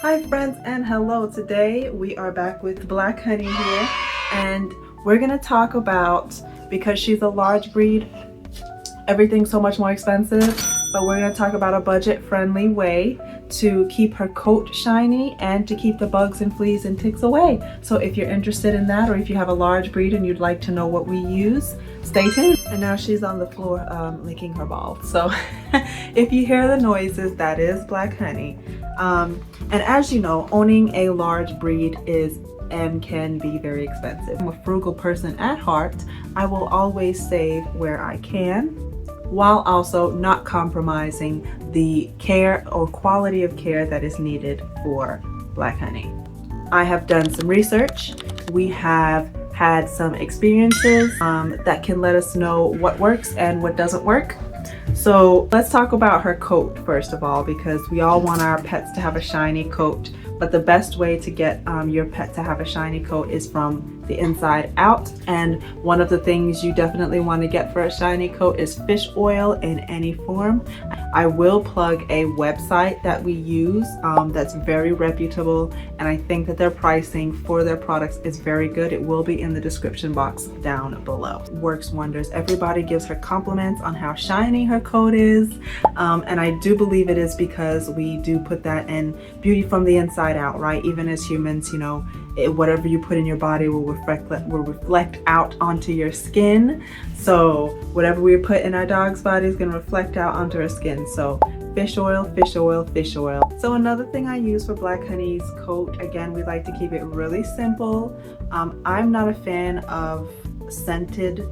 Hi friends and hello. Today we are back with Black Honey here, and we're gonna talk about, because she's a large breed, everything's so much more expensive, but we're gonna talk about a budget-friendly way to keep her coat shiny and to keep the bugs and fleas and ticks away. So if you're interested in that, or if you have a large breed and you'd like to know what we use, stay tuned. And now she's on the floor licking her ball. So if you hear the noises, that is Black Honey. And as you know, owning a large breed is and can be very expensive. I'm a frugal person at heart. I will always save where I can, while also not compromising the care or quality of care that is needed for Black Honey. I have done some research. We have had some experiences that can let us know what works and what doesn't work. So let's talk about her coat first of all, because we all want our pets to have a shiny coat, but the best way to get your pet to have a shiny coat is from the inside out. And one of the things you definitely want to get for a shiny coat is fish oil in any form. I will plug a website that we use that's very reputable, and I think that their pricing for their products is very good. It will be in the description box down below. Works wonders. Everybody gives her compliments on how shiny her coat is, and I do believe it is because we do put that in beauty from the inside out, right? Even as humans, you know, whatever you put in your body will reflect out onto your skin. So whatever we put in our dog's body is going to reflect out onto her skin. So fish oil, fish oil, fish oil. So another thing I use for Black Honey's coat, again, we like to keep it really simple. I'm not a fan of scented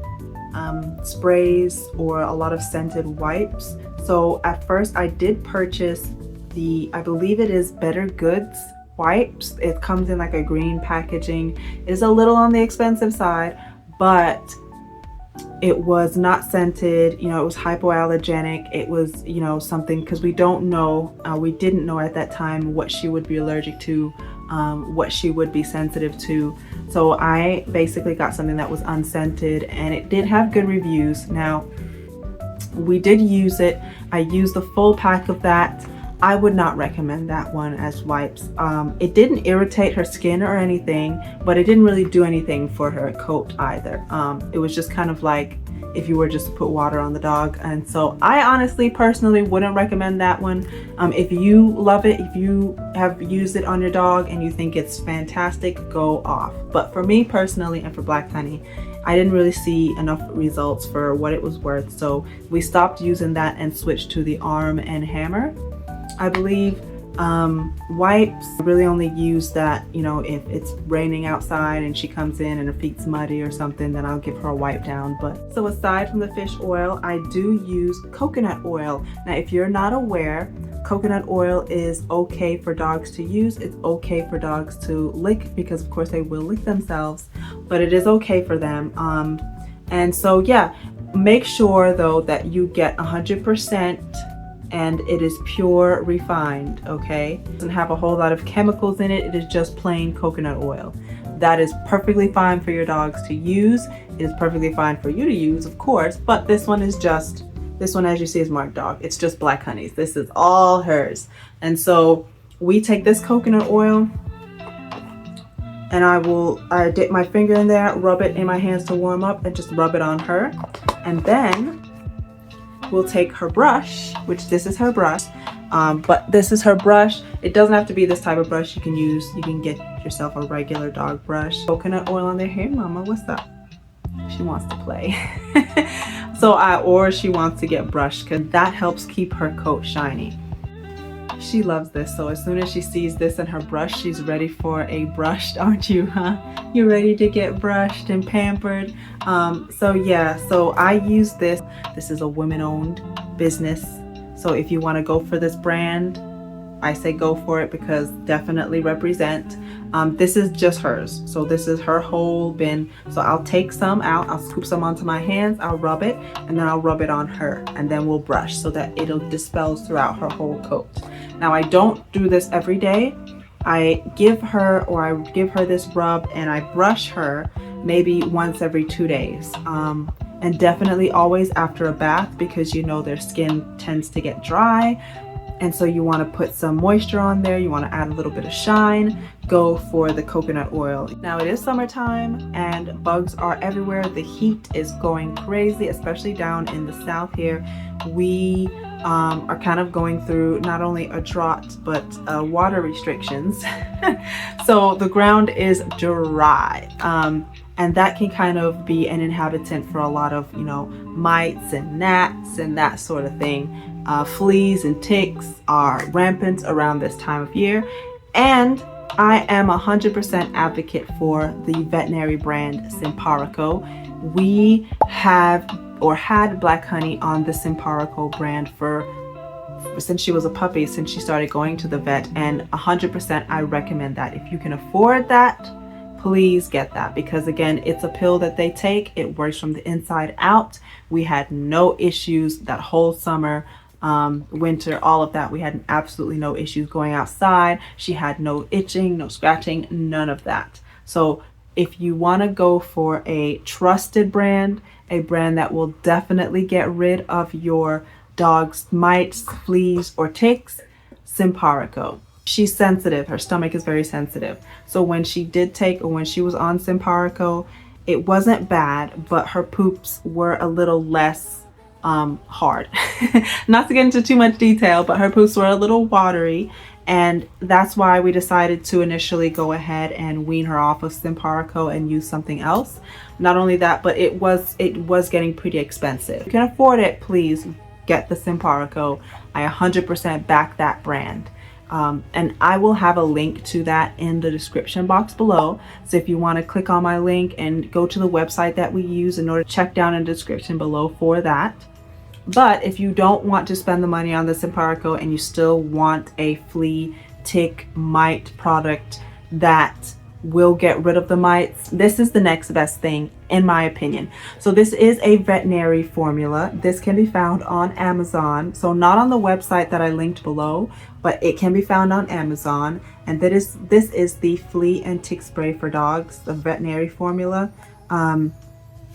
sprays or a lot of scented wipes. So at first I did purchase I believe it is Better Goods wipes. It comes in like a green packaging. It is a little on the expensive side, but it was not scented. You know, it was hypoallergenic. It was, you know, something, because we didn't know at that time what she would be allergic to, what she would be sensitive to. So I basically got something that was unscented, and it did have good reviews. Now, we did use it. I used the full pack of that. I would not recommend that one as wipes. It didn't irritate her skin or anything, but it didn't really do anything for her coat either. It was just kind of like if you were just to put water on the dog. And so I honestly, personally wouldn't recommend that one. If you love it, if you have used it on your dog and you think it's fantastic, go off. But for me personally, and for Black Honey, I didn't really see enough results for what it was worth. So we stopped using that and switched to the Arm and Hammer. I believe wipes, I really only use that, you know, if it's raining outside and she comes in and her feet's muddy or something, then I'll give her a wipe down. But so aside from the fish oil, I do use coconut oil. Now, if you're not aware, coconut oil is okay for dogs to use. It's okay for dogs to lick, because of course they will lick themselves, but it is okay for them. And so yeah, make sure though that you get 100% and it is pure refined, okay? It doesn't have a whole lot of chemicals in it. It is just plain coconut oil. That is perfectly fine for your dogs to use. It is perfectly fine for you to use, of course, but this one, as you see, is marked dog. It's just Black Honey's. This is all hers. And so we take this coconut oil, and I dip my finger in there, rub it in my hands to warm up, and just rub it on her. And then we'll take her brush, which this is her brush, but this is her brush. It doesn't have to be this type of brush. You can get yourself a regular dog brush. Coconut oil on there. Hey mama, what's up? She wants to play. Or she wants to get brushed, because that helps keep her coat shiny. She loves this. So as soon as she sees this and her brush, she's ready for a brush, aren't you, huh? You're ready to get brushed and pampered. So yeah, so I use this. This is a women-owned business. So if you want to go for this brand, I say go for it, because definitely represent. This is just hers. So this is her whole bin. So I'll take some out, I'll scoop some onto my hands, I'll rub it, and then I'll rub it on her, and then we'll brush so that it'll disperse throughout her whole coat. Now, I don't do this every day. I give her this rub, and I brush her maybe once every 2 days. And definitely always after a bath, because you know their skin tends to get dry. And so you want to put some moisture on there, you want to add a little bit of shine, go for the coconut oil. Now it is summertime and bugs are everywhere. The heat is going crazy, especially down in the south here. We are kind of going through not only a drought but water restrictions. So the ground is dry, and that can kind of be an inhabitant for a lot of, you know, mites and gnats and that sort of thing. Fleas and ticks are rampant around this time of year, and I am 100% advocate for the veterinary brand Simparico. We have or had Black Honey on the Simparico brand since she was a puppy, since she started going to the vet, and 100% I recommend that. If you can afford that, please get that, because again, it's a pill that they take. It works from the inside out. We had no issues that whole summer, winter, all of that. We had absolutely no issues going outside. She had no itching, no scratching, none of that. So if you want to go for a trusted brand, a brand that will definitely get rid of your dog's mites, fleas, or ticks, Simparico. She's sensitive. Her stomach is very sensitive. So when she did take, or when she was on Simparico, it wasn't bad, but her poops were a little less hard. Not to get into too much detail, but her poops were a little watery, and that's why we decided to initially go ahead and wean her off of Simparico and use something else. Not only that, but it was getting pretty expensive. If you can afford it, please get the Simparico. I 100% back that brand. And I will have a link to that in the description box below. So if you want to click on my link and go to the website that we use in order to check down in the description below for that. But if you don't want to spend the money on the Simparico and you still want a flea, tick, mite product that will get rid of the mites, this is the next best thing in my opinion. So this is a veterinary formula. This can be found on Amazon. So not on the website that I linked below, but it can be found on Amazon. And this is the flea and tick spray for dogs, the veterinary formula.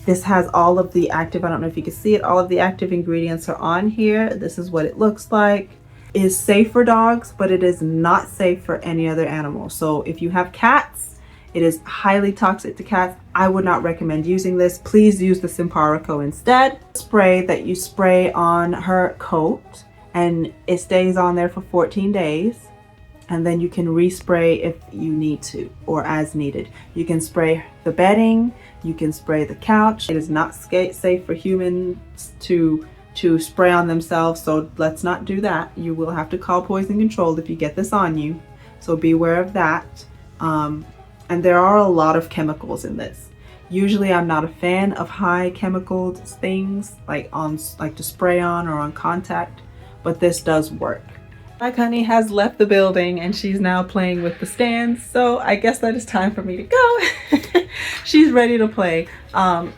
This has all of the active, I don't know if you can see it, all of the active ingredients are on here. This is what it looks like. It is safe for dogs, but it is not safe for any other animal. So if you have cats, it is highly toxic to cats. I would not recommend using this. Please use the Simparico instead. Spray that you spray on her coat, and it stays on there for 14 days. And then you can respray if you need to, or as needed. You can spray the bedding, you can spray the couch. It is not safe for humans to spray on themselves, so let's not do that. You will have to call poison control if you get this on you, so beware of that. And there are a lot of chemicals in this. Usually I'm not a fan of high chemical things like to spray on or on contact, but this does work. Black Honey has left the building and she's now playing with the stands, so I guess that is time for me to go. She's ready to play.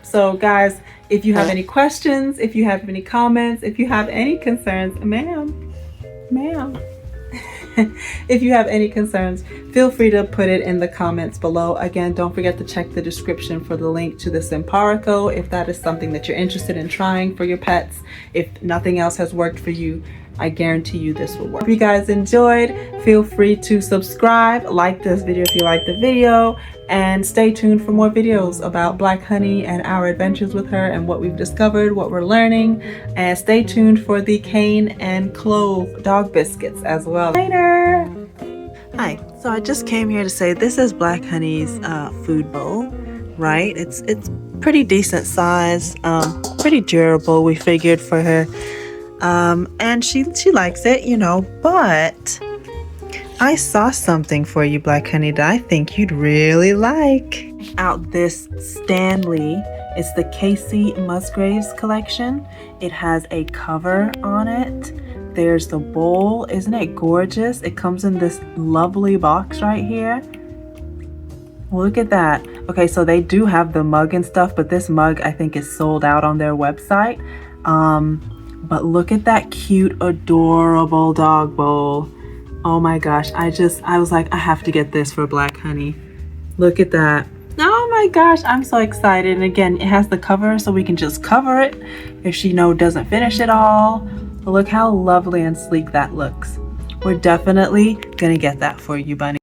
So guys, if you have any questions, if you have any comments, if you have any concerns, ma'am, if you have any concerns, feel free to put it in the comments below. Again, don't forget to check the description for the link to the Simparico if that is something that you're interested in trying for your pets. If nothing else has worked for you, I guarantee you this will work. If you guys enjoyed, feel free to subscribe, like this video if you like the video, and stay tuned for more videos about Black Honey and our adventures with her and what we've discovered, what we're learning. And stay tuned for the cane and clove dog biscuits as well. Later! Hi, so I just came here to say this is Black Honey's food bowl, right? It's pretty decent size, pretty durable, we figured, for her. And she likes it, you know, but I saw something for you, Black Honey, that I think you'd really like. Out this Stanley. It's the Kacey Musgraves collection. It has a cover on it. There's the bowl. Isn't it gorgeous? It comes in this lovely box right here. Look at that. Okay, so they do have the mug and stuff, but this mug I think is sold out on their website. But look at that cute, adorable dog bowl. Oh my gosh, I was like, I have to get this for Black Honey. Look at that. Oh my gosh, I'm so excited. And again, it has the cover, so we can just cover it if she doesn't finish it all. But look how lovely and sleek that looks. We're definitely gonna get that for you, bunny.